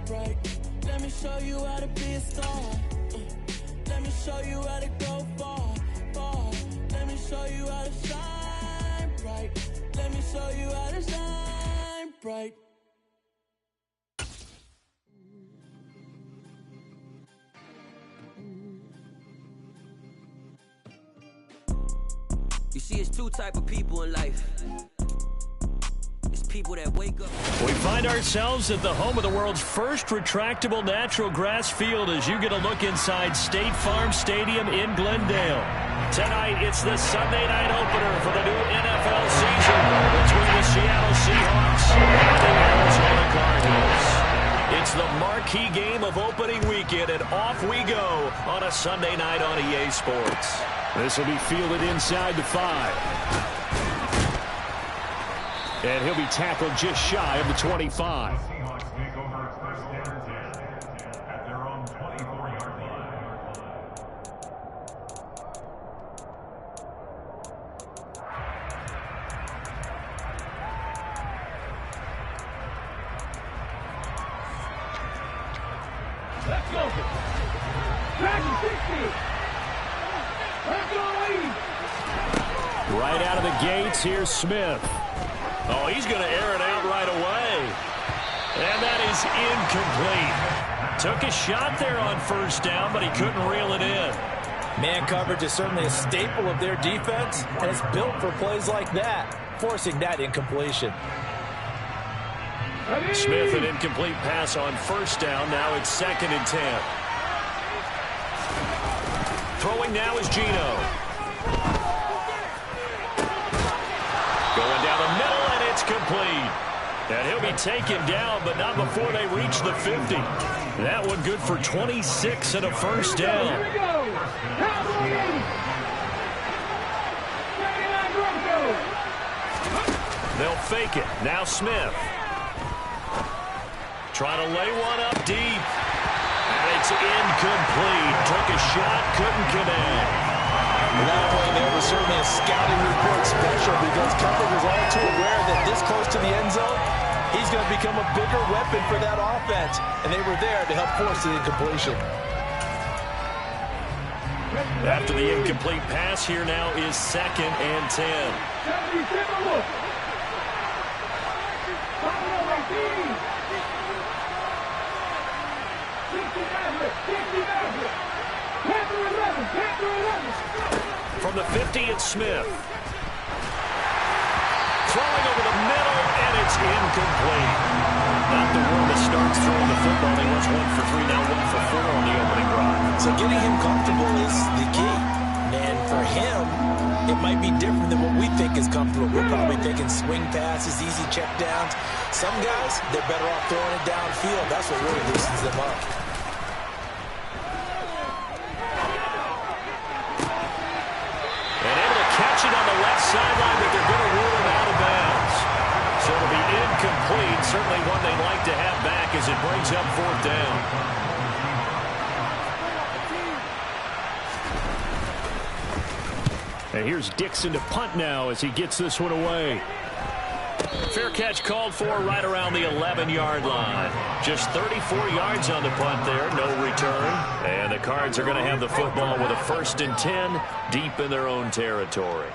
bright. Let me show you how to be a star. Let me show you how to go far, far. Let me show you how to shine bright. Let me show you how to shine bright. You see, it's two type of people in life. It's people that wake up. We find ourselves at the home of the world's first retractable natural grass field as you get a look inside State Farm Stadium in Glendale. Tonight, it's the Sunday night opener for the new NFL season between the Seattle Seahawks and the Arizona Cardinals. It's the marquee game of opening weekend, and off we go on a Sunday night on EA Sports. This will be fielded inside the 5. And he'll be tackled just shy of the 25. Let's go. Back 60. Right out of the gates, here's Smith. Oh, he's going to air it out right away. And that is incomplete. Took a shot there on first down, but he couldn't reel it in. Man coverage is certainly a staple of their defense, and it's built for plays like that, forcing that incompletion. Smith, an incomplete pass on first down. Now it's 2nd and 10. Throwing now is Geno. Going down the middle, and it's complete. And he'll be taken down, but not before they reach the 50. That one good for 26 and a first down. Here we go. They'll fake it. Now Smith. Trying to lay one up deep. And it's incomplete. Took a shot, couldn't connect. That play there was certainly a scouting report special because coverage was all too aware that this close to the end zone, he's going to become a bigger weapon for that offense. And they were there to help force the incompletion. After the incomplete pass, here now is 2nd and 10. 77 look. From the 50, it's Smith. Throwing over the middle, and it's incomplete. Not the one that starts throwing the football. He was 1 for 3, now 1 for 4 on the opening drive. So getting him comfortable is the key. And for him, it might be different than what we think is comfortable. We're probably thinking swing passes, easy check downs. Some guys, they're better off throwing it downfield. That's what really loosens them up. Catch it on the left sideline, but they're going to rule him out of bounds. So it'll be incomplete. Certainly one they'd like to have back as it brings up 4th down. And here's Dixon to punt now as he gets this one away. Fair catch called for right around the 11-yard line. Just 34 yards on the punt there, no return. And the Cards are going to have the football with a 1st and 10 deep in their own territory.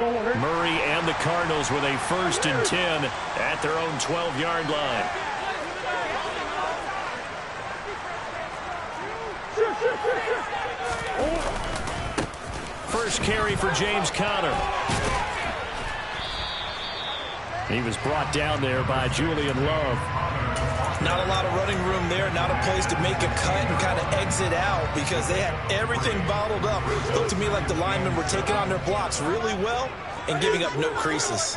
Murray and the Cardinals with a 1st and 10 at their own 12-yard line. First carry for James Conner. He was brought down there by Julian Love. Not a lot of running room there, not a place to make a cut and kind of exit out because they had everything bottled up. Looked to me like the linemen were taking on their blocks really well and giving up no creases.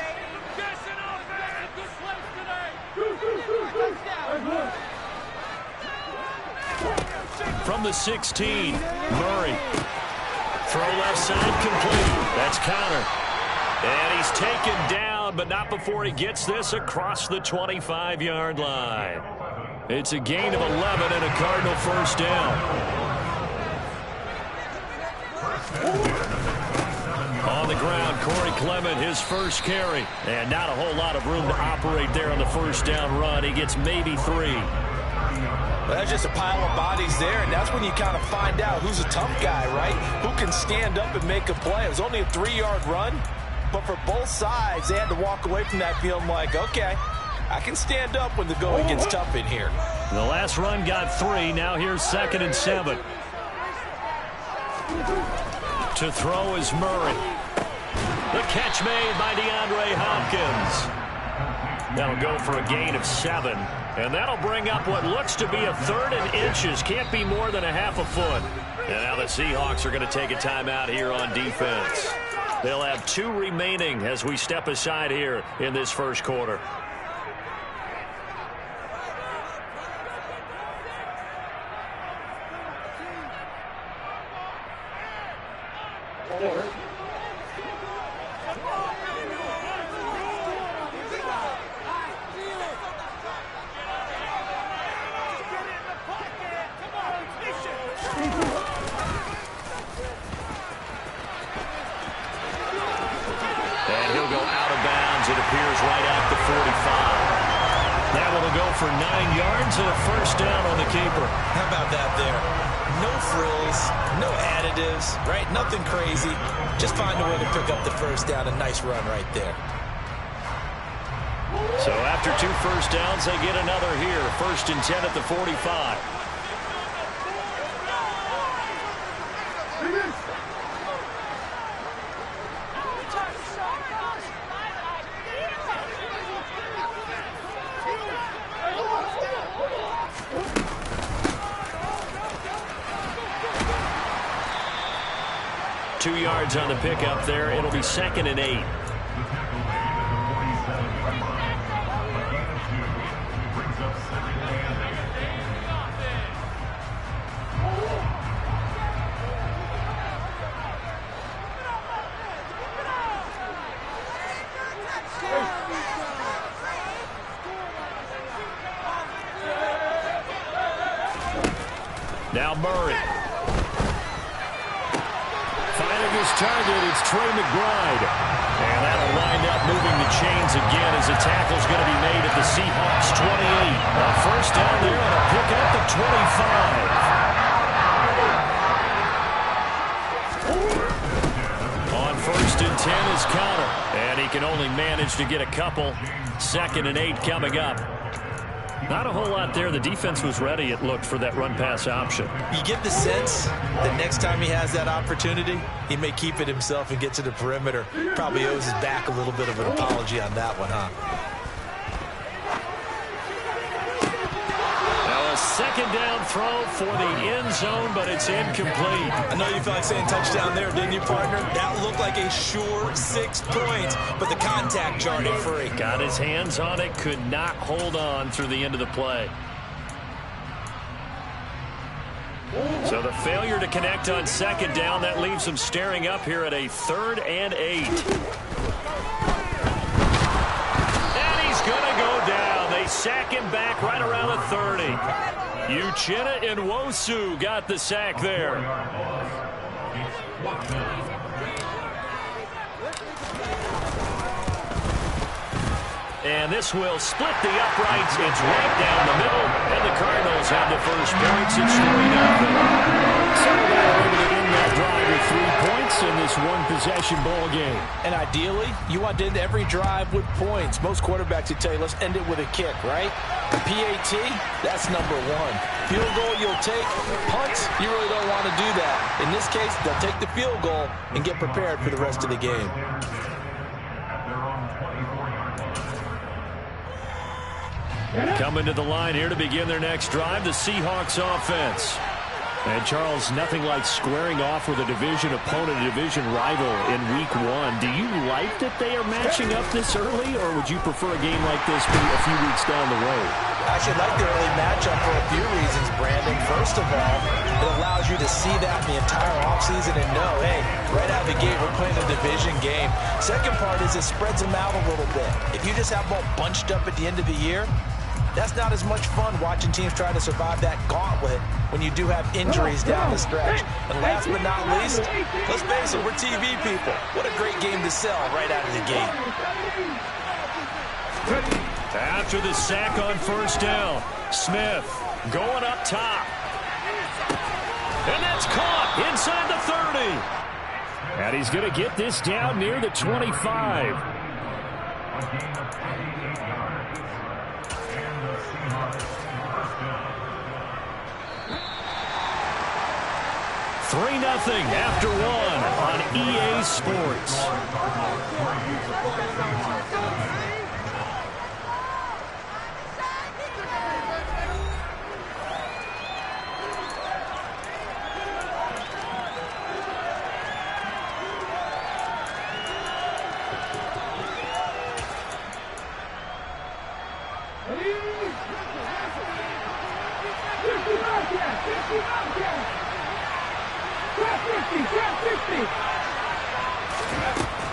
From the 16, Murray. Throw left side complete. That's Conner. And he's taken down, but not before he gets this across the 25-yard line. It's a gain of 11 and a Cardinal first down. Corey Clement, his first carry. And not a whole lot of room to operate there on the first down run. He gets maybe 3. Well, that's just a pile of bodies there, and that's when you kind of find out who's a tough guy, right? Who can stand up and make a play. It was only a 3-yard run, but for both sides, they had to walk away from that feeling like, okay, I can stand up when the going gets tough in here. The last run got 3. Now here's 2nd and 7. To throw is Murray. The catch made by DeAndre Hopkins. That'll go for a gain of 7. And that'll bring up what looks to be a 3rd and inches. Can't be more than a half a foot. And now the Seahawks are going to take a timeout here on defense. They'll have 2 remaining as we step aside here in this first quarter. It appears right at the 45. That will go for 9 yards and a first down on the keeper. How about that there? No frills, no additives, right? Nothing crazy. Just find a way to pick up the first down. A nice run right there. So after 2 first downs, they get another here. 1st and 10 at the 45. Two yards on the pickup there. It'll be 2nd and 8. Now Murray. Finding his target, it's Trey McBride. And that'll wind up moving the chains again as the tackle's going to be made at the Seahawks 28. A first down there and a pickup at 25. On 1st and 10 is Connor. And he can only manage to get a couple. 2nd and 8 coming up. Not a whole lot there. The defense was ready, it looked, for that run-pass option. You get the sense that next time he has that opportunity, he may keep it himself and get to the perimeter. Probably owes his back a little bit of an apology on that one, huh? Now a 2nd down throw for the end zone, but it's incomplete. I know you felt like saying touchdown there, didn't you, partner? That looked like a sure 6 points, but the contact jarred it free. Got his hands on it, could not hold on through the end of the play. So the failure to connect on 2nd down, that leaves him staring up here at a 3rd and 8. And he's going to go down. They sack him back right around the 30. Uchenna Nwosu got the sack there. And this will split the uprights. It's right down the middle. And the Cardinals have the first points. It's 3-0. So they are able to end that drive with 3 points in this one-possession ball game. And ideally, you want to end every drive with points. Most quarterbacks would tell you, let's end it with a kick, right? The PAT, that's number 1. Field goal you'll take. Punts, you really don't want to do that. In this case, they'll take the field goal and get prepared for the rest of the game. Coming to the line here to begin their next drive, the Seahawks offense. And Charles, nothing like squaring off with a division opponent, a division rival in week 1. Do you like that they are matching up this early, or would you prefer a game like this be a few weeks down the road? I actually like the early matchup for a few reasons, Brandon. First of all, it allows you to see that in the entire offseason and know, hey, right out of the gate, we're playing a division game. Second part is it spreads them out a little bit. If you just have them all bunched up at the end of the year, That's not as much fun watching teams try to survive that gauntlet when you do have injuries down the stretch. And last but not least, let's face it, we're TV people. What a great game to sell right out of the gate. After the sack on first down, Smith going up top. And that's caught inside the 30. And he's going to get this down near the 25. 3-0 after one on EA Sports.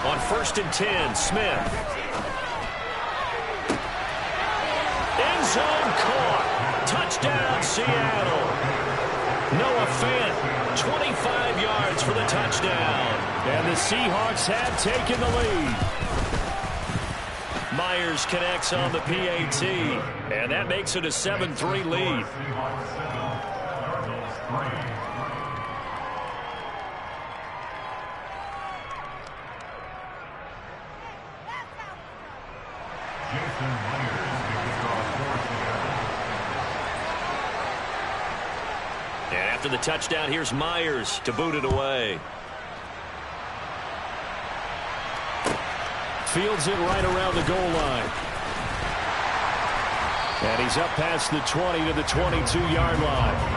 On 1st and 10, Smith. End zone caught. Touchdown, Seattle. Noah Fant, 25 yards for the touchdown. And the Seahawks have taken the lead. Myers connects on the PAT, and that makes it a 7-3 lead. And after the touchdown, here's Myers to boot it away. Fields it right around the goal line. And he's up past the 20 to the 22-yard line.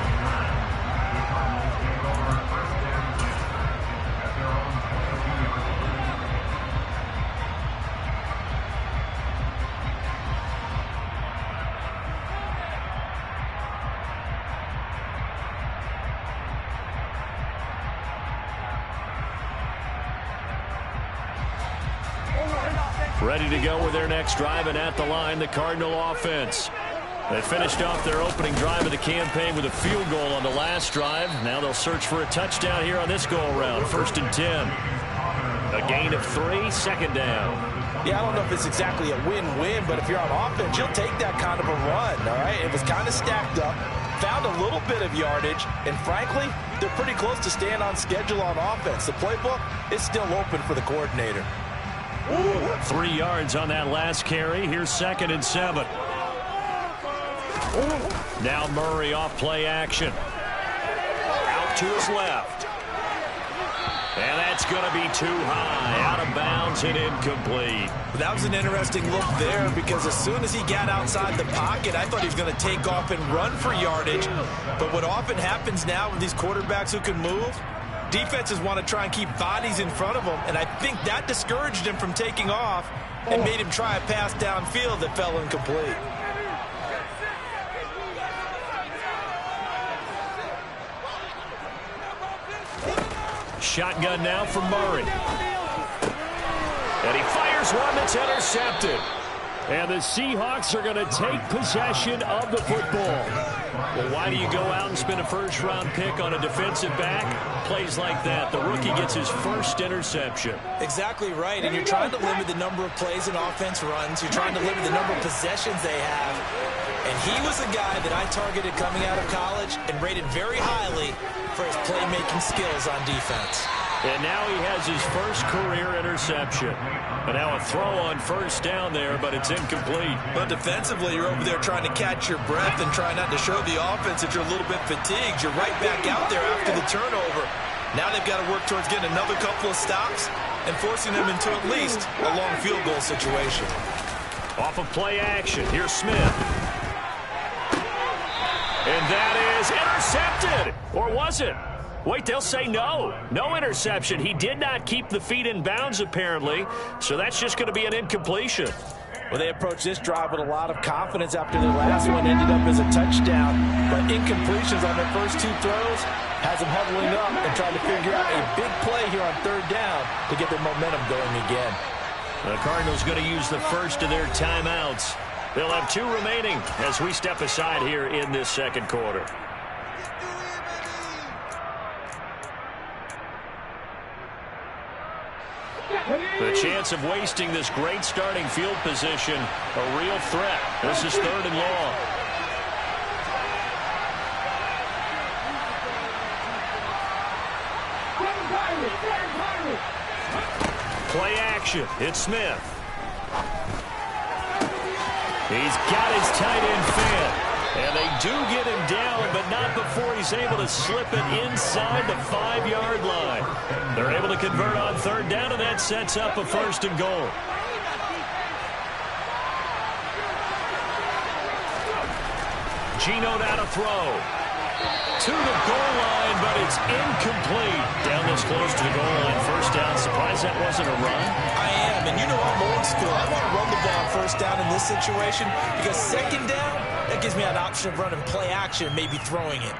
Ready to go with their next drive, and at the line, the Cardinal offense. They finished off their opening drive of the campaign with a field goal on the last drive. Now they'll search for a touchdown here on this go-around. 1st and 10. A gain of 3, second down. Yeah, I don't know if it's exactly a win-win, but if you're on offense, you'll take that kind of a run, all right? It was kind of stacked up, found a little bit of yardage, and frankly, they're pretty close to staying on schedule on offense. The playbook is still open for the coordinator. 3 yards on that last carry. Here's 2nd and 7. Now Murray off play action. Out to his left. And that's going to be too high. Out of bounds and incomplete. That was an interesting look there because as soon as he got outside the pocket, I thought he was going to take off and run for yardage. But what often happens now with these quarterbacks who can move, defenses want to try and keep bodies in front of them, and I think that discouraged him from taking off and made him try a pass downfield that fell incomplete. Shotgun now from Murray. And he fires one that's intercepted. And the Seahawks are going to take possession of the football. Well, why do you go out and spend a first-round pick on a defensive back? Plays like that. The rookie gets his first interception. Exactly right, and you're trying to limit the number of plays and offense runs. You're trying to limit the number of possessions they have. And he was a guy that I targeted coming out of college and rated very highly for his playmaking skills on defense. And now he has his first career interception. But now a throw on first down there, but it's incomplete. But defensively, you're over there trying to catch your breath and try not to show the offense that you're a little bit fatigued. You're right back out there after the turnover. Now they've got to work towards getting another couple of stops and forcing them into at least a long field goal situation. Off of play action, here's Smith. And that is intercepted. Or was it? Wait, they'll say no. No interception. He did not keep the feet in bounds, apparently. So that's just going to be an incompletion. Well, they approached this drive with a lot of confidence after their last one ended up as a touchdown. But incompletions on their first 2 throws has them huddling up and trying to figure out a big play here on 3rd down to get their momentum going again. The Cardinals going to use the first of their timeouts. They'll have 2 remaining as we step aside here in this second quarter. The chance of wasting this great starting field position, a real threat. This is 3rd and long. Play action. It's Smith. He's got his tight end fan. And they do get him down, but not before he's able to slip it inside the 5-yard line. They're able to convert on 3rd down, and that sets up a 1st and goal. Geno now to throw. To the goal line, but it's incomplete. Down this close to the goal line. 1st down. Surprised that wasn't a run? I am, and you know I'm old school. I want to run the ball on 1st down in this situation because 2nd down, that gives me an option of running play action, maybe throwing it.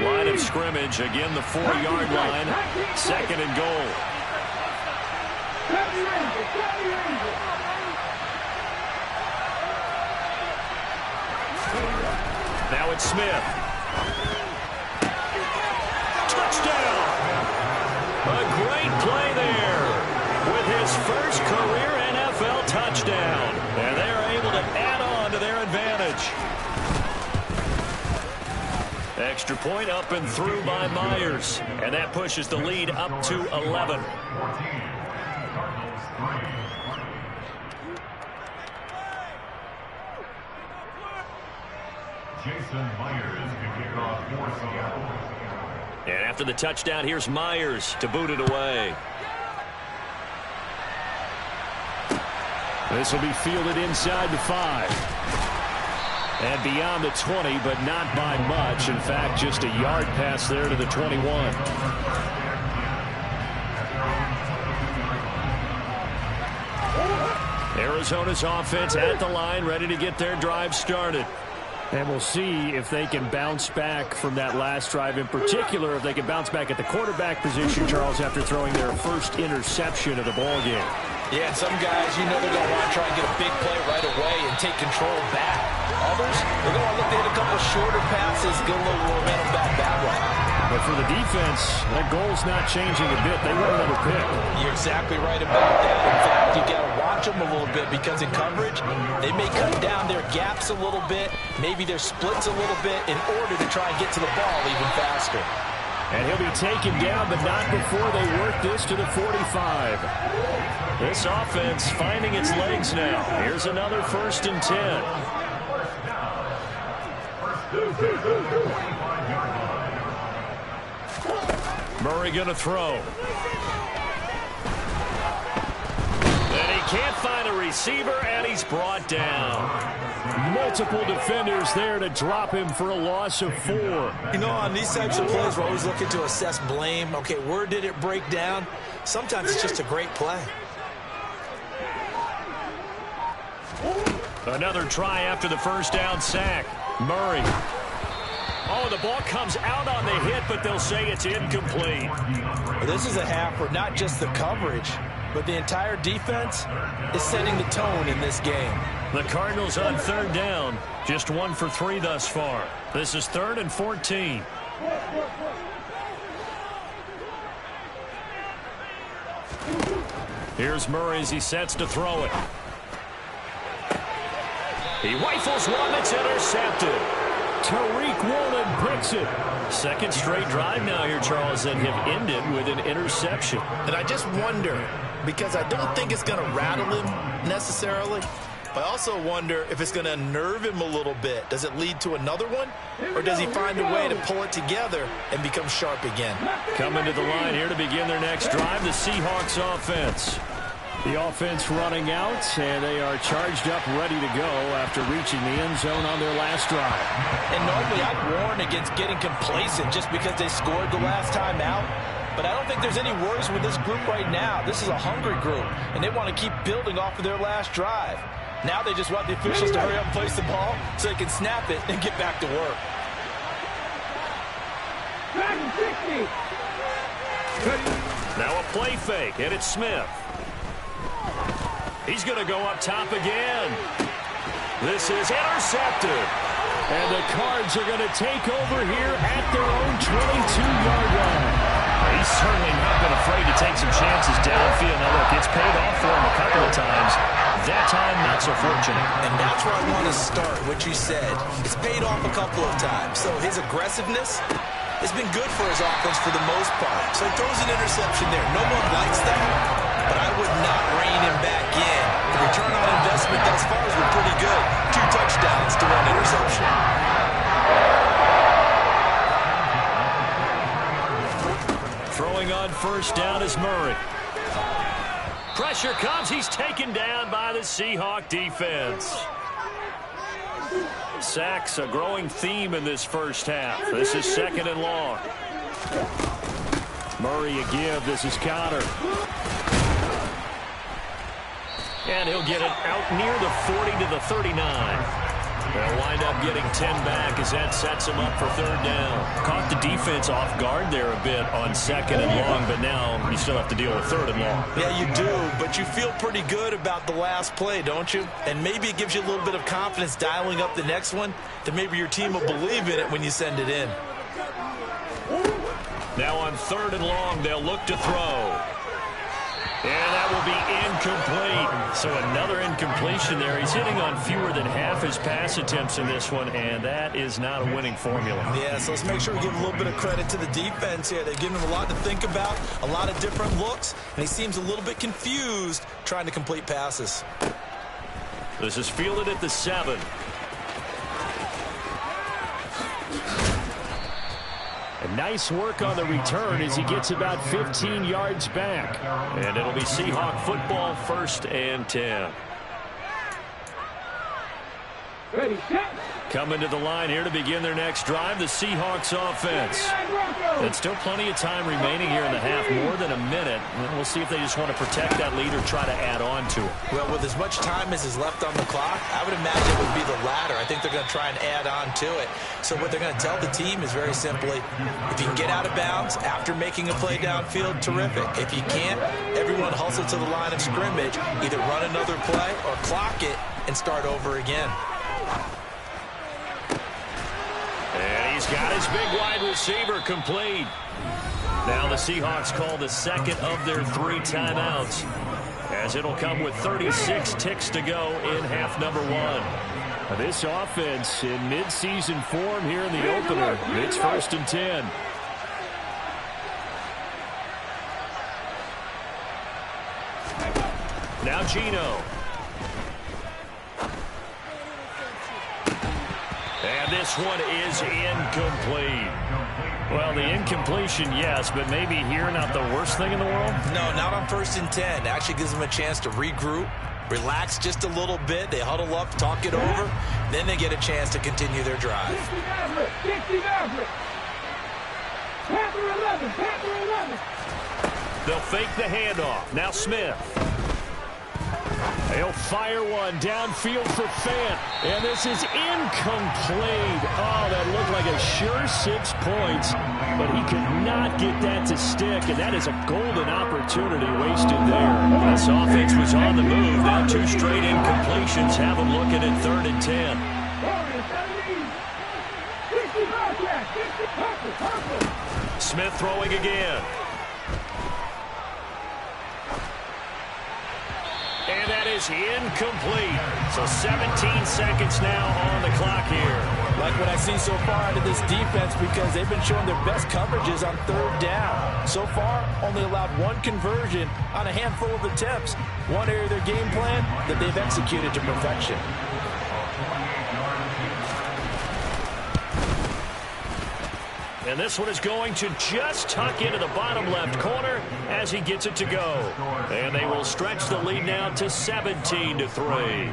Line of scrimmage, again the 4-yard line. 2nd and goal. Now it's Smith. Touchdown! A great play there with his first career NFL touchdown. And they're able to add on to their advantage. Extra point up and through by Myers. And that pushes the lead up to 11. And after the touchdown, here's Myers to boot it away. This will be fielded inside the 5. And beyond the 20, but not by much. In fact, just a yard pass there to the 21. Arizona's offense at the line, ready to get their drive started. And we'll see if they can bounce back from that last drive. In particular, if they can bounce back at the quarterback position, Charles, after throwing their first interception of the ball game. Yeah, some guys, you know they're going to want to try and get a big play right away and take control back. Others, they're going to look to hit a couple shorter passes, get a little momentum back that way. But for the defense, that goal's not changing a bit. They want another pick. You're exactly right about that. In fact, you got to watch them a little bit because in coverage, they may cut down their gaps a little bit, maybe their splits a little bit in order to try and get to the ball even faster. And he'll be taken down, but not before they work this to the 45. This offense finding its legs now. Here's another 1st and 10. Murray going to throw. And he can't find a receiver, and he's brought down. Multiple defenders there to drop him for a loss of 4. You know, on these types of plays, we're always looking to assess blame. Okay, where did it break down? Sometimes it's just a great play. Another try after the 1st down sack. Murray. Oh, the ball comes out on the hit, but they'll say it's incomplete. This is a half where not just the coverage, but the entire defense is setting the tone in this game. The Cardinals on 3rd down, just 1 for 3 thus far. This is 3rd and 14. Here's Murray as he sets to throw it. He rifles one that's intercepted. Tariq Woolen picks it. Second straight drive now here, Charles, that have ended with an interception. And I just wonder, because I don't think it's going to rattle him necessarily, but I also wonder if it's going to unnerve him a little bit. Does it lead to another one? Or does he find a way to pull it together and become sharp again? Coming to the line here to begin their next drive, the Seahawks offense. The offense running out, and they are charged up, ready to go after reaching the end zone on their last drive. And normally I'd warn against getting complacent just because they scored the last time out. But I don't think there's any worries with this group right now. This is a hungry group, and they want to keep building off of their last drive. Now they just want the officials to hurry up and place the ball so they can snap it and get back to work. Now a play fake, and it's Smith. He's going to go up top again. This is intercepted. And the Cards are going to take over here at their own 22-yard line. He's certainly not been afraid to take some chances downfield. Now, look, it's paid off for him a couple of times. That time, not so fortunate. And that's where I want to start, what you said. It's paid off a couple of times. So his aggressiveness has been good for his offense for the most part. So he throws an interception there. No one likes that, but I would not rein him back in. The return on investment thus far has been pretty good. 2 touchdowns to 1 interception. Throwing on first down is Murray. Pressure comes. He's taken down by the Seahawk defense. Sacks a growing theme in this first half. This is 2nd and long. Murray a give. This is Cotter. And he'll get it out near the 40 to the 39. They'll wind up getting 10 back as that sets him up for 3rd down. Caught the defense off guard there a bit on 2nd and long, but now you still have to deal with 3rd and long. Yeah, you do, but you feel pretty good about the last play, don't you? And maybe it gives you a little bit of confidence dialing up the next one, that maybe your team will believe in it when you send it in. Now on 3rd and long, they'll look to throw. And that will be incomplete. So another incompletion there. He's hitting on fewer than half his pass attempts in this one, and that is not a winning formula. Yeah, so let's make sure we give a little bit of credit to the defense here. They've given him a lot to think about, a lot of different looks, and he seems a little bit confused trying to complete passes. This is fielded at the 7. And nice work on the return as he gets about 15 yards back. And it'll be Seahawk football, 1st and 10. Ready, set. Coming to the line here to begin their next drive, the Seahawks offense. And still plenty of time remaining here in the half, more than a minute. And we'll see if they just want to protect that lead or try to add on to it. Well, with as much time as is left on the clock, I would imagine it would be the latter. I think they're going to try and add on to it. So what they're going to tell the team is very simply, if you can get out of bounds after making a play downfield, terrific. If you can't, everyone hustle to the line of scrimmage, either run another play or clock it and start over again. And he's got his big wide receiver complete. Now the Seahawks call the 2nd of their 3 timeouts, as it'll come with 36 ticks to go in half number 1. This offense in midseason form here in the opener. It's 1st and 10. Now Gino. And this one is incomplete. Well, the incompletion, yes, but maybe here not the worst thing in the world? No, not on 1st and 10. Actually gives them a chance to regroup, relax just a little bit. They huddle up, talk it over. Then they get a chance to continue their drive. 60 Maverick. Panther 11. Panther 11. They'll fake the handoff. Now Smith. He'll fire one downfield for Fant. And this is incomplete. Oh, that looked like a sure 6 points. But he could not get that to stick. And that is a golden opportunity wasted there. This offense was on the move. Now 2 straight incompletions have them looking at 3rd and 10. Smith throwing again. And that is incomplete. So 17 seconds now on the clock here. Like what I've seen so far out of this defense, because they've been showing their best coverages on 3rd down. So far, only allowed 1 conversion on a handful of attempts. One area of their game plan that they've executed to perfection. And this one is going to just tuck into the bottom left corner as he gets it to go. And they will stretch the lead now to 17-3.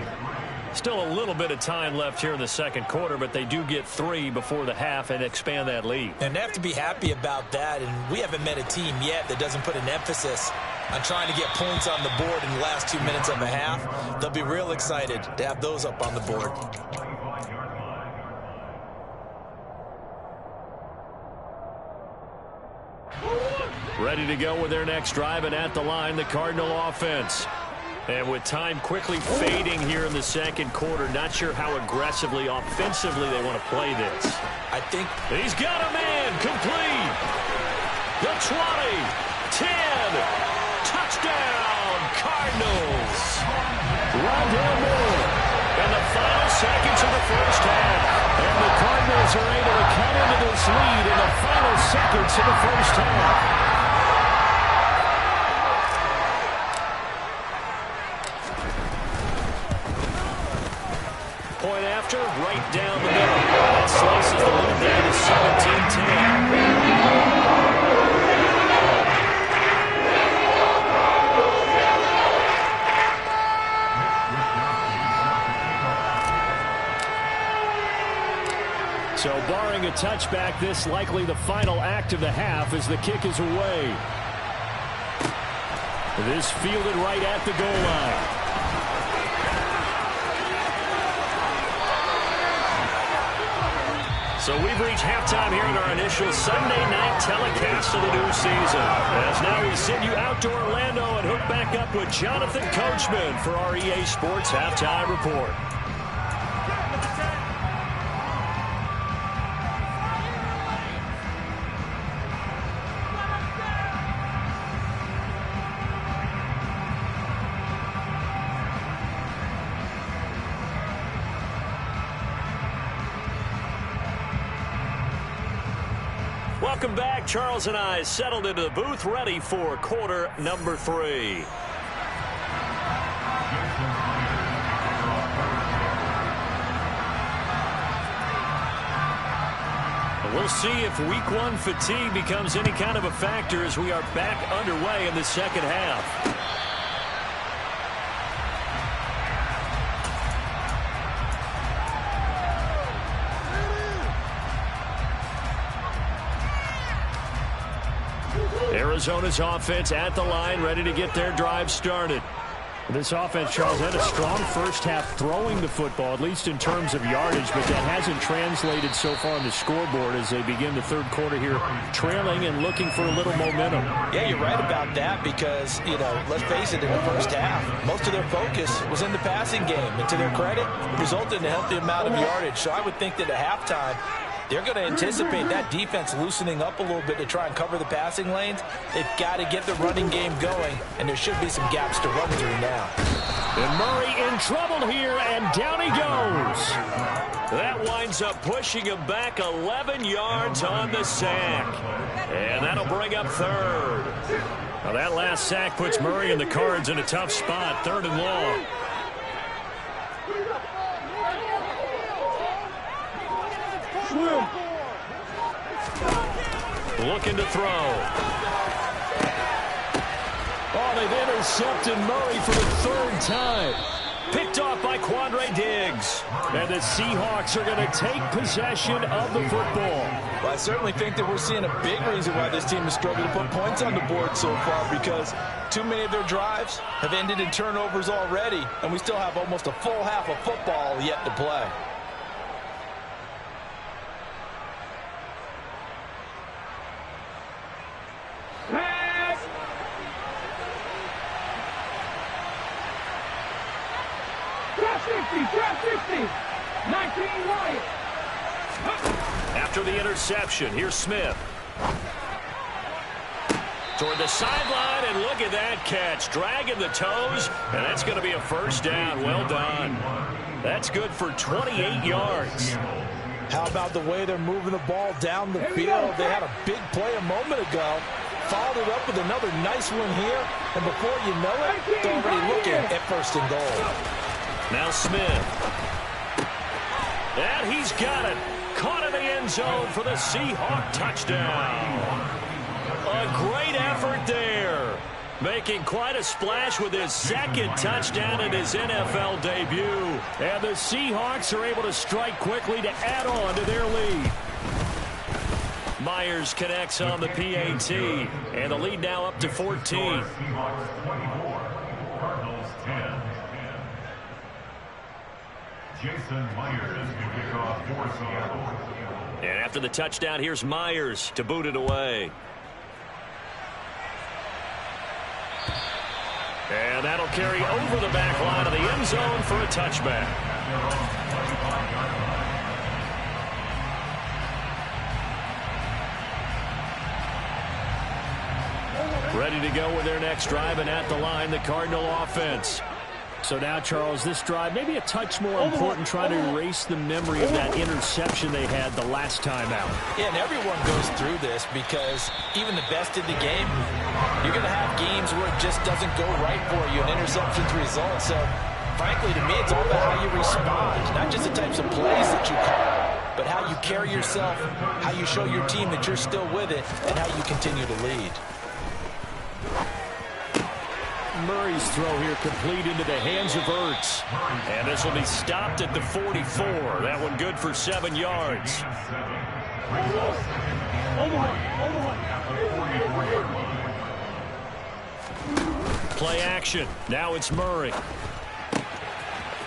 Still a little bit of time left here in the 2nd quarter, but they do get 3 before the half and expand that lead. And they have to be happy about that. And we haven't met a team yet that doesn't put an emphasis on trying to get points on the board in the last 2 minutes of a half. They'll be real excited to have those up on the board. Ready to go with their next drive, and at the line, the Cardinal offense. And with time quickly fading here in the second quarter, not sure how aggressively, offensively they want to play this. I think he's got a man complete. The 20, 10, touchdown, Cardinals. Rondale Moore. And the final seconds of the first half. And the Cardinals are able to cut into this lead in the final seconds of the first half. Point after, right down the middle. That slices the lead down to 17-10. So barring a touchback, this likely the final act of the half as the kick is away. This fielded right at the goal line. So we've reached halftime here in our initial Sunday night telecast of the new season. As now we send you out to Orlando and hook back up with Jonathan Coachman for our EA Sports Halftime Report. Welcome back. Charles and I settled into the booth, ready for quarter number 3. We'll see if week 1 fatigue becomes any kind of a factor as we are back underway in the second half. Arizona's offense at the line, ready to get their drive started. This offense, Charles, had a strong first half throwing the football, at least in terms of yardage, but that hasn't translated so far on the scoreboard as they begin the third quarter here, trailing and looking for a little momentum. Yeah, you're right about that because, let's face it, in the first half, most of their focus was in the passing game. And to their credit, it resulted in a healthy amount of yardage. So I would think that at halftime, they're going to anticipate that defense loosening up a little bit to try and cover the passing lanes. They've got to get the running game going, and there should be some gaps to run through now. And Murray in trouble here, and down he goes. That winds up pushing him back 11 yards on the sack. And that'll bring up third. Now that last sack puts Murray and the Cards in a tough spot, 3rd and long. Looking to throw. Oh, they've intercepted Murray for the 3rd time. Picked off by Quandre Diggs. And the Seahawks are going to take possession of the football. Well, I certainly think that we're seeing a big reason why this team has struggled to put points on the board so far, because too many of their drives have ended in turnovers already, and we still have almost a full half of football yet to play. After the interception, here's Smith. Toward the sideline, and look at that catch. Dragging the toes, and that's going to be a first down. Well done. That's good for 28 yards. How about the way they're moving the ball down the field? They had a big play a moment ago. Followed it up with another nice one here. And before you know it, they're already looking at 1st and goal. Now Smith. And he's got it. Caught in the end zone for the Seahawk touchdown. A great effort there. Making quite a splash with his 2nd touchdown in his NFL debut. And the Seahawks are able to strike quickly to add on to their lead. Myers connects on the PAT. And the lead now up to 14. Seahawks 24, Cardinals 10. Jason Myers to kick off for Seattle. And after the touchdown, here's Myers to boot it away. And that'll carry over the back line of the end zone for a touchback. Ready to go with their next drive, and at the line, the Cardinal offense. So now, Charles, this drive maybe a touch more important, trying to erase the memory of that interception they had the last time out. Yeah, and everyone goes through this because even the best in the game, you're going to have games where it just doesn't go right for you, and interceptions result. So, frankly, to me, it's all about how you respond, not just the types of plays that you call, but how you carry yourself, how you show your team that you're still with it, and how you continue to lead. Murray's throw here complete into the hands of Ertz. And this will be stopped at the 44. That one good for 7 yards. Play action. Now it's Murray.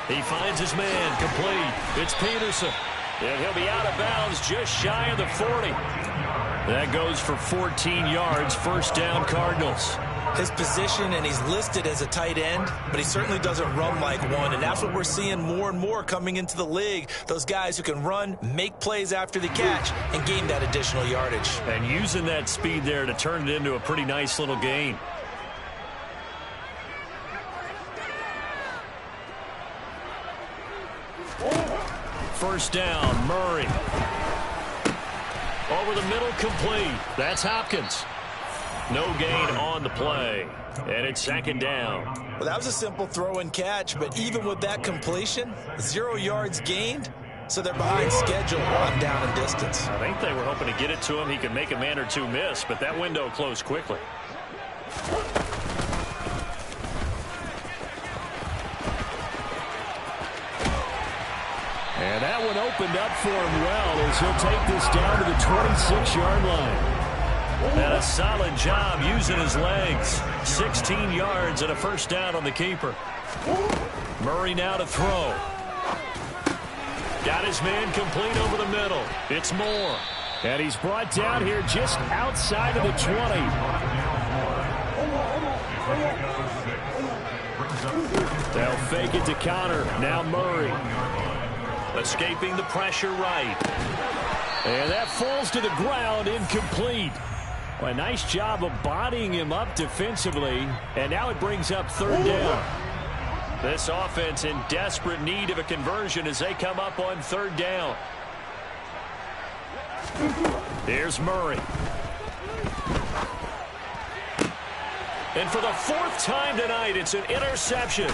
He finds his man complete. It's Peterson. And he'll be out of bounds just shy of the 40. That goes for 14 yards. First down, Cardinals. His position, and he's listed as a tight end, but he certainly doesn't run like one, and that's what we're seeing more and more coming into the league. Those guys who can run, make plays after the catch, and gain that additional yardage. And using that speed there to turn it into a pretty nice little gain. First down, Murray. Over the middle, complete. That's Hopkins. No gain on the play, and it's second down. Well, that was a simple throw and catch, but even with that completion, 0 yards gained, so they're behind schedule on down and distance. I think they were hoping to get it to him. He could make a man or two miss, but that window closed quickly. And that one opened up for him well as he'll take this down to the 26-yard line. And a solid job using his legs. 16 yards and a first down on the keeper. Murray now to throw. Got his man complete over the middle. It's Moore. And he's brought down here just outside of the 20. They'll fake it to counter. Now Murray. Escaping the pressure right. And that falls to the ground, incomplete. Well, a nice job of bodying him up defensively, and now it brings up third down. This offense in desperate need of a conversion as they come up on third down. Here's Murray. And for the 4th time tonight, it's an interception.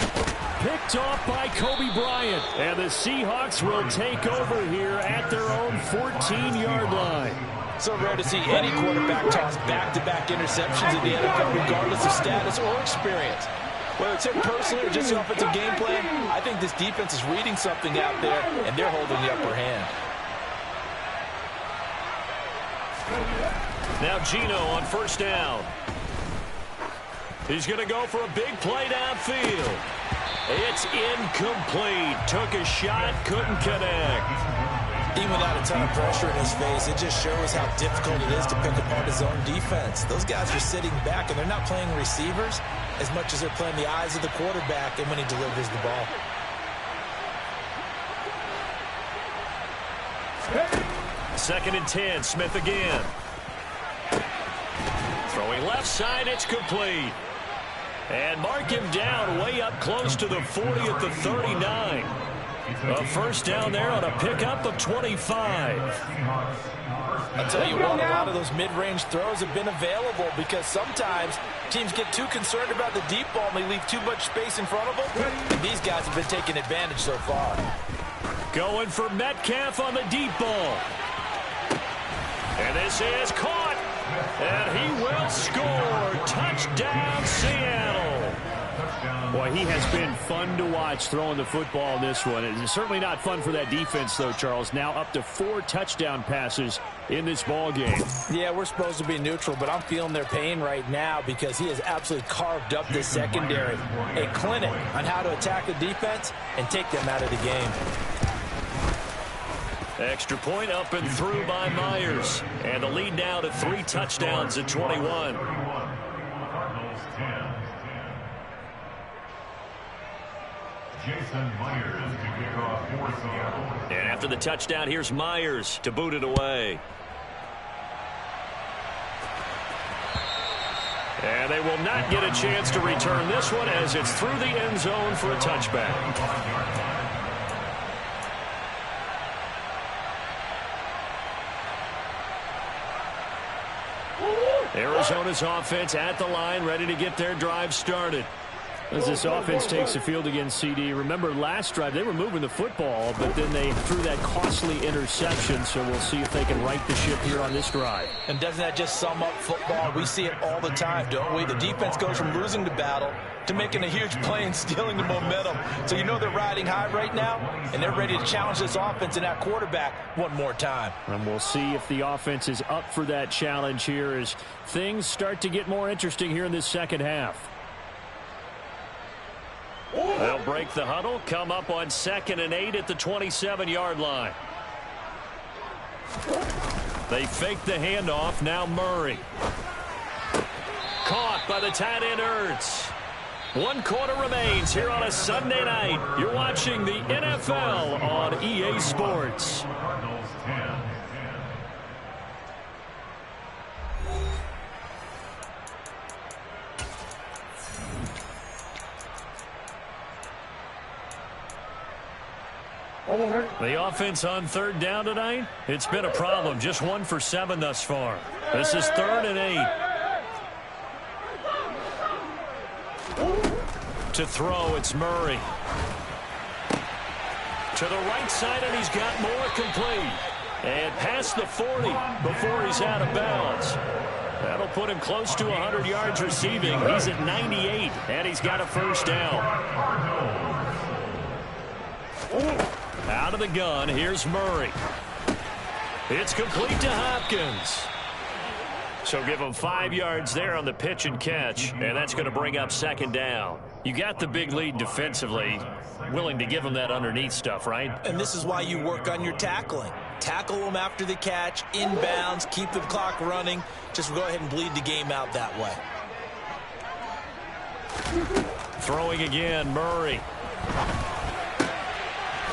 Picked off by Kobe Bryant. And the Seahawks will take over here at their own 14-yard line. So rare to see any quarterback toss back-to-back interceptions in the NFL, regardless of status or experience. Whether it's him personally or just the offensive game plan, I think this defense is reading something out there, and they're holding the upper hand. Now Gino on first down. He's going to go for a big play downfield. It's incomplete. Took a shot, couldn't connect. Even without a ton of pressure in his face, it just shows how difficult it is to pick apart his own defense. Those guys are sitting back, and they're not playing receivers as much as they're playing the eyes of the quarterback and when he delivers the ball. Second and 10, Smith again. Throwing left side, it's complete. And mark him down way up close to the 40 at the 39. A first down there on a pickup of 25. I'll tell you what, a lot of those mid-range throws have been available because sometimes teams get too concerned about the deep ball and they leave too much space in front of them. And these guys have been taking advantage so far. Going for Metcalf on the deep ball. And this is caught. And he will score. Touchdown, Seattle. Boy, he has been fun to watch throwing the football in this one. It's certainly not fun for that defense, though, Charles. Now up to 4 touchdown passes in this ball game. Yeah, we're supposed to be neutral, but I'm feeling their pain right now because he has absolutely carved up this secondary. A clinic on how to attack the defense and take them out of the game. Extra point up and through by Myers. And the lead now to 3 touchdowns at 21. Jason Myers to kick off for Seattle. And after the touchdown, here's Myers to boot it away. And they will not get a chance to return this one as it's through the end zone for a touchback. Arizona's offense at the line, ready to get their drive started. As this offense takes the field against CD, remember last drive they were moving the football, but then they threw that costly interception, so we'll see if they can right the ship here on this drive. And doesn't that just sum up football? We see it all the time, don't we? The defense goes from losing the battle to making a huge play and stealing the momentum. So you know they're riding high right now, and they're ready to challenge this offense and that quarterback one more time. And we'll see if the offense is up for that challenge here as things start to get more interesting here in this second half. They'll break the huddle, come up on 2nd and 8 at the 27-yard line. They fake the handoff. Now Murray. Caught by the tight end Ertz. 1 quarter remains here on a Sunday night. You're watching the NFL on EA Sports. Cardinals 10. The offense on 3rd down tonight, it's been a problem. Just 1 for 7 thus far. This is 3rd and 8. To throw, it's Murray. To the right side, and he's got more complete. And past the 40 before he's out of bounds. That'll put him close to 100 yards receiving. He's at 98, and he's got a first down. Out of the gun, here's Murray. It's complete to Hopkins. So give him 5 yards there on the pitch and catch, and that's going to bring up 2nd down. You got the big lead defensively, willing to give him that underneath stuff, right? And this is why you work on your tackling. Tackle them after the catch, inbounds, keep the clock running. Just go ahead and bleed the game out that way. Throwing again, Murray.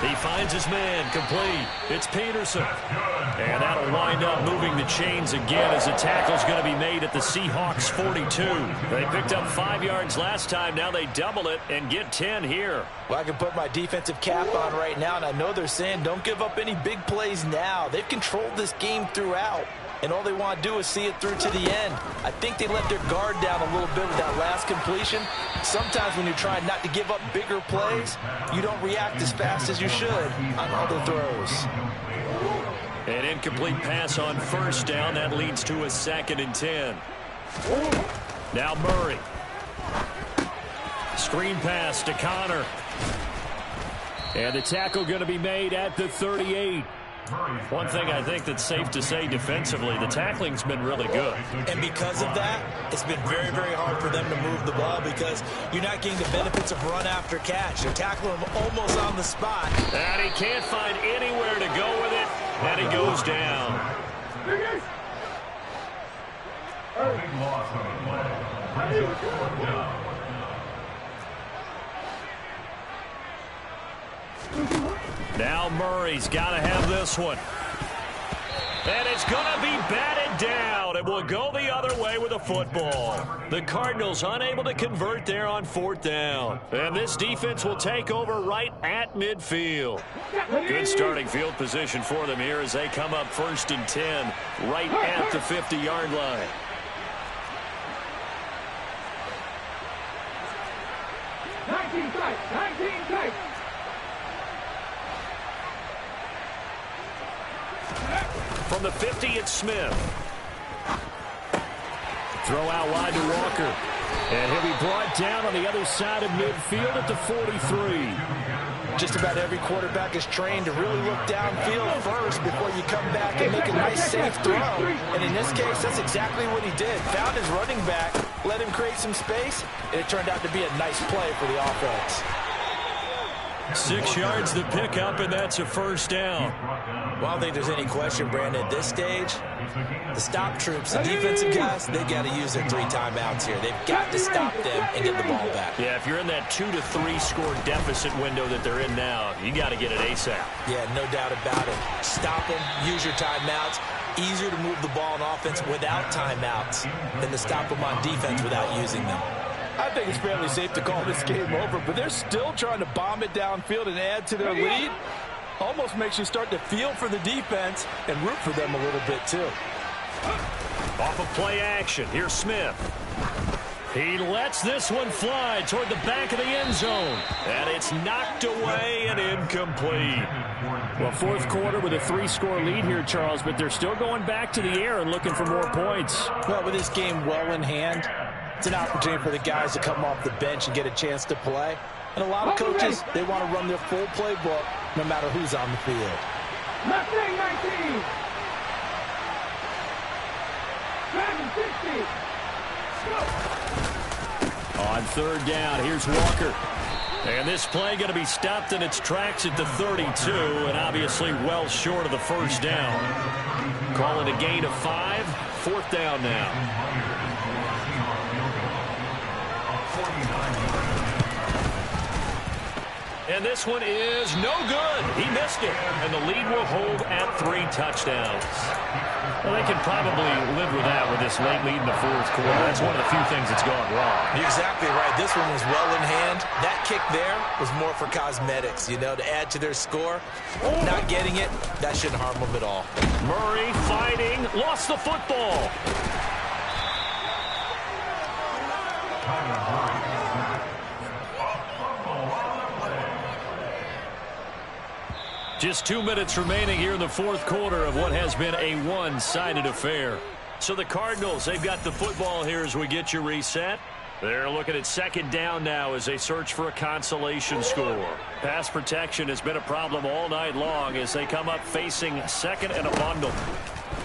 He finds his man, complete. It's Peterson. And that'll wind up moving the chains again as the tackle's going to be made at the Seahawks 42. They picked up 5 yards last time. Now they double it and get 10 here. Well, I can put my defensive cap on right now, and I know they're saying don't give up any big plays now. They've controlled this game throughout, and all they want to do is see it through to the end. I think they let their guard down a little bit with that last completion. Sometimes when you're trying not to give up bigger plays, you don't react as fast as you should on other throws. An incomplete pass on 1st down. That leads to a 2nd and 10. Now Murray. Screen pass to Connor. And the tackle going to be made at the 38. One thing I think that's safe to say defensively, the tackling's been really good. And because of that, it's been very, very hard for them to move the ball because you're not getting the benefits of run after catch. They're tackling him almost on the spot. And he can't find anywhere to go with it, and he goes down. Big loss on the play. Brings up 4th down. Now Murray's got to have this one. And it's going to be batted down. It will go the other way with a football. The Cardinals unable to convert there on 4th down. And this defense will take over right at midfield. Good starting field position for them here as they come up 1st and 10 right at the 50-yard line. From the 50, it's Smith. Throw out wide to Walker. And he'll be brought down on the other side of midfield at the 43. Just about every quarterback is trained to really look downfield first before you come back and make a nice, safe throw. And in this case, that's exactly what he did. Found his running back, let him create some space, and it turned out to be a nice play for the offense. 6 yards to pick up, and that's a first down. Well, I don't think there's any question, Brandon, at this stage, the stop troops, the defensive guys, they've got to use their 3 timeouts here. They've got to stop them and get the ball back. Yeah, if you're in that 2 to 3 score deficit window that they're in now, you got to get it ASAP. Yeah, no doubt about it. Stop them, use your timeouts. Easier to move the ball on offense without timeouts than to stop them on defense without using them. I think it's fairly safe to call this game over, but they're still trying to bomb it downfield and add to their lead. Almost makes you start to feel for the defense and root for them a little bit, too. Off of play action, here's Smith. He lets this one fly toward the back of the end zone. And it's knocked away and incomplete. Well, fourth quarter with a 3-score lead here, Charles, but they're still going back to the air and looking for more points. Well, with this game well in hand, it's an opportunity for the guys to come off the bench and get a chance to play. And a lot of coaches, they want to run their full playbook no matter who's on the field. Left wing 19. 760. On third down, here's Walker. And this play going to be stopped in its tracks at the 32, and obviously well short of the first down. Call it a gain of 5, 4th down now. And this one is no good. He missed it. And the lead will hold at 3 touchdowns. Well, they can probably live with that with this late lead in the fourth quarter. That's one of the few things that's gone wrong. You're exactly right. This one was well in hand. That kick there was more for cosmetics, you know, to add to their score. Not getting it, that shouldn't harm them at all. Murray fighting, lost the football. Just 2 minutes remaining here in the fourth quarter of what has been a one-sided affair. So the Cardinals, they've got the football here as we get you reset. They're looking at 2nd down now as they search for a consolation score. Pass protection has been a problem all night long as they come up facing 2nd and a bundle.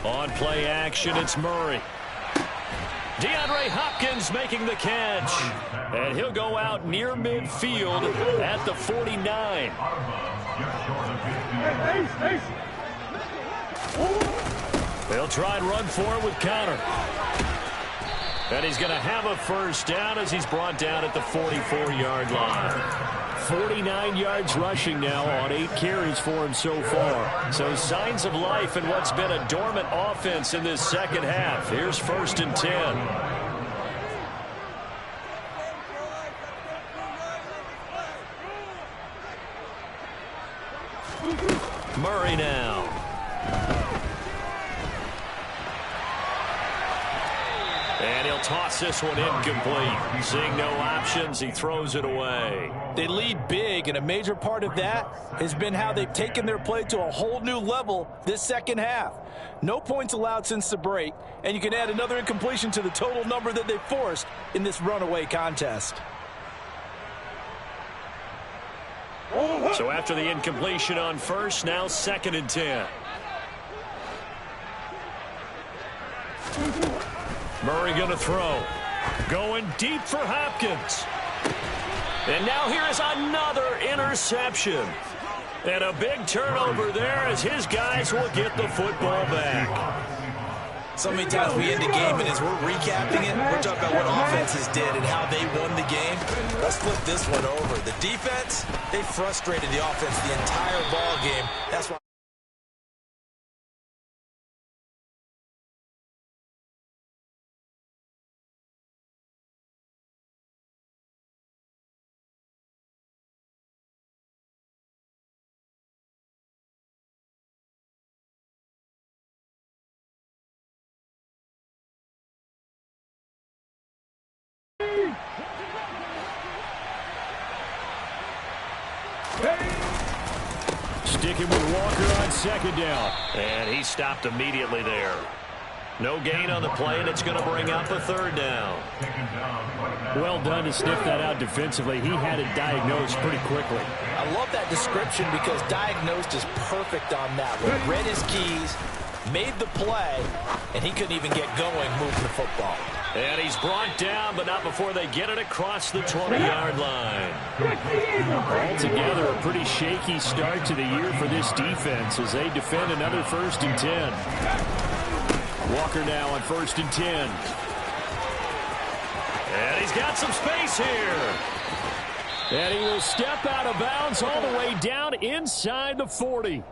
On play action, it's Murray. DeAndre Hopkins making the catch. And he'll go out near midfield at the 49. They'll try and run for it with Connor. And he's going to have a first down as he's brought down at the 44-yard line. 49 yards rushing now on 8 carries for him so far. So signs of life in what's been a dormant offense in this second half. Here's 1st and 10. Murray now. And he'll toss this one incomplete. Seeing no options, he throws it away. They lead big, and a major part of that has been how they've taken their play to a whole new level this second half. No points allowed since the break, and you can add another incompletion to the total number that they forced in this runaway contest. So after the incompletion on first, now 2nd and 10. Murray going to throw. Going deep for Hopkins. And now here is another interception. And a big turnover there as his guys will get the football back. So many times we end the game, and as we're recapping it, we're talking about what offenses did and how they won the game. Let's flip this one over. The defense, they frustrated the offense the entire ball game. That's why. Sticking with Walker on 2nd down. And he stopped immediately there. No gain on the play, and it's going to bring up a 3rd down. Well done to sniff that out defensively. He had it diagnosed pretty quickly. I love that description because diagnosed is perfect on that one. Read his keys, made the play, and he couldn't even get going moving the football. And he's brought down, but not before they get it across the 20-yard line. Altogether, a pretty shaky start to the year for this defense as they defend another 1st and 10. Walker now on 1st and 10. And he's got some space here. And he will step out of bounds all the way down inside the 40.